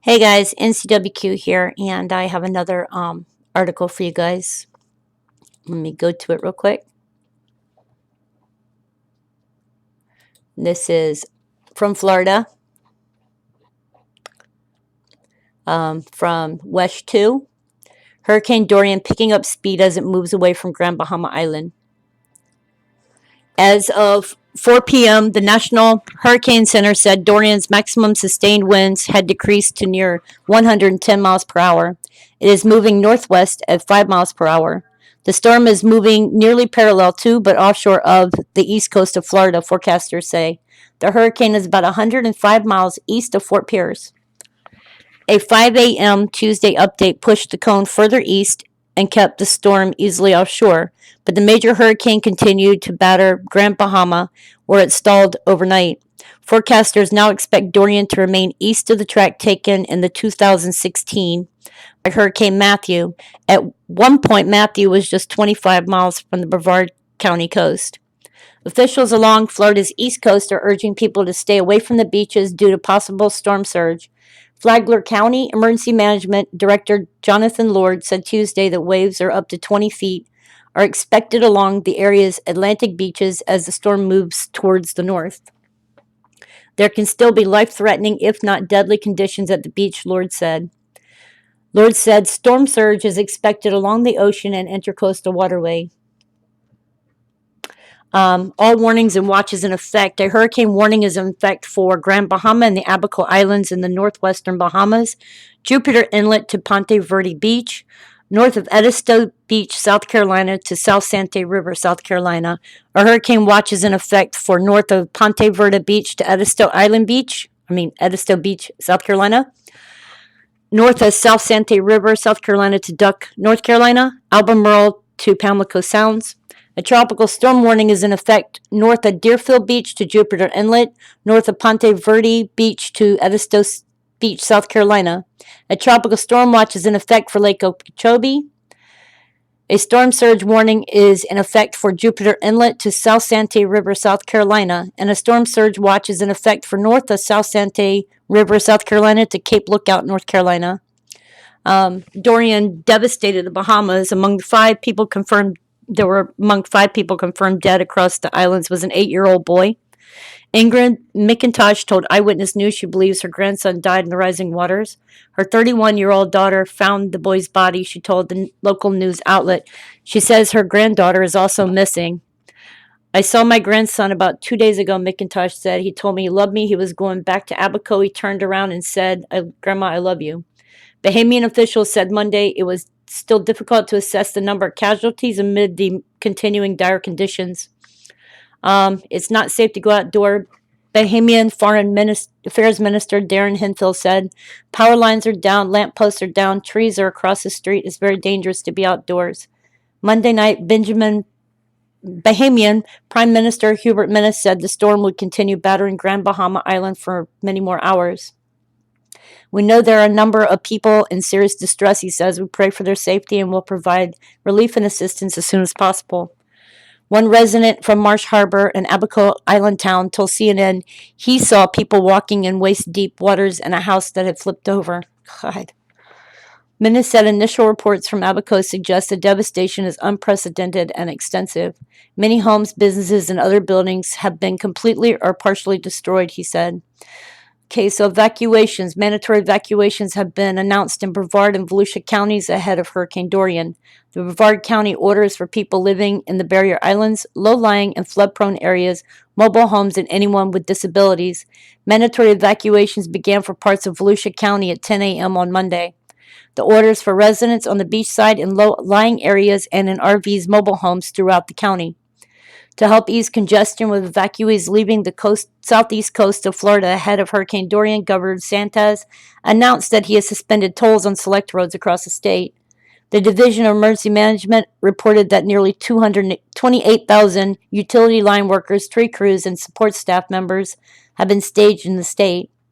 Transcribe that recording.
Hey guys, NCWQ here, and I have another article for you guys. Let me go to it real quick. This is from Florida, from West 2. Hurricane Dorian picking up speed as it moves away from Grand Bahama Island. As of 4 p.m., the National Hurricane Center said Dorian's maximum sustained winds had decreased to near 110 miles per hour. It is moving northwest at 5 miles per hour. The storm is moving nearly parallel to but offshore of the east coast of Florida, forecasters say. The hurricane is about 105 miles east of Fort Pierce. A 5 a.m. Tuesday update pushed the cone further east and kept the storm easily offshore, but the major hurricane continued to batter Grand Bahama, where it stalled overnight. Forecasters now expect Dorian to remain east of the track taken in the 2016 by Hurricane Matthew. At one point, Matthew was just 25 miles from the Brevard County coast. Officials along Florida's east coast are urging people to stay away from the beaches due to possible storm surge. Flagler County Emergency Management Director Jonathan Lord said Tuesday that waves are up to 20 feet are expected along the area's Atlantic beaches as the storm moves towards the north. There can still be life-threatening, if not deadly, conditions at the beach, Lord said. Lord said storm surge is expected along the ocean and intercoastal waterway. All warnings and watches in effect. A hurricane warning is in effect for Grand Bahama and the Abaco Islands in the northwestern Bahamas, Jupiter Inlet to Ponte Verde Beach, north of Edisto Beach, South Carolina to South Sante River, South Carolina. A hurricane watch is in effect for north of Ponte Verde Beach to Edisto Beach, South Carolina. North of South Sante River, South Carolina to Duck, North Carolina. Albemarle to Pamlico Sounds. A tropical storm warning is in effect north of Deerfield Beach to Jupiter Inlet, north of Ponte Verde Beach to Edisto Beach, South Carolina. A tropical storm watch is in effect for Lake Okeechobee. A storm surge warning is in effect for Jupiter Inlet to South Sante River, South Carolina, and a storm surge watch is in effect for north of South Sante River, South Carolina to Cape Lookout, North Carolina. Dorian devastated the Bahamas. Among 5 people confirmed dead across the islands was an 8-year-old boy. Ingrid McIntosh told Eyewitness News she believes her grandson died in the rising waters. Her 31-year-old daughter found the boy's body, she told the local news outlet. She says her granddaughter is also missing. I saw my grandson about 2 days ago, McIntosh said. He told me he loved me. He was going back to Abaco. He turned around and said, Grandma, I love you. Bahamian officials said Monday it was still difficult to assess the number of casualties amid the continuing dire conditions. It's not safe to go outdoor. Bahamian Foreign Affairs Minister Darren Hinfield said, power lines are down, lamp posts are down, trees are across the street. It's very dangerous to be outdoors. Monday night, Bahamian Prime Minister Hubert Minnis said the storm would continue battering Grand Bahama Island for many more hours. We know there are a number of people in serious distress, he says. We pray for their safety and will provide relief and assistance as soon as possible. One resident from Marsh Harbor, an Abaco Island town, told CNN he saw people walking in waist-deep waters in a house that had flipped over. God. Minnis said initial reports from Abaco suggest the devastation is unprecedented and extensive. Many homes, businesses, and other buildings have been completely or partially destroyed, he said. Okay, so mandatory evacuations have been announced in Brevard and Volusia counties ahead of Hurricane Dorian. The Brevard County orders for people living in the barrier islands, low-lying and flood-prone areas, mobile homes, and anyone with disabilities. Mandatory evacuations began for parts of Volusia County at 10 a.m. on Monday. The orders for residents on the beachside in low-lying areas and in RVs, mobile homes throughout the county. To help ease congestion with evacuees leaving the southeast coast of Florida ahead of Hurricane Dorian, Governor DeSantis announced that he has suspended tolls on select roads across the state. The Division of Emergency Management reported that nearly 228,000 utility line workers, tree crews, and support staff members have been staged in the state.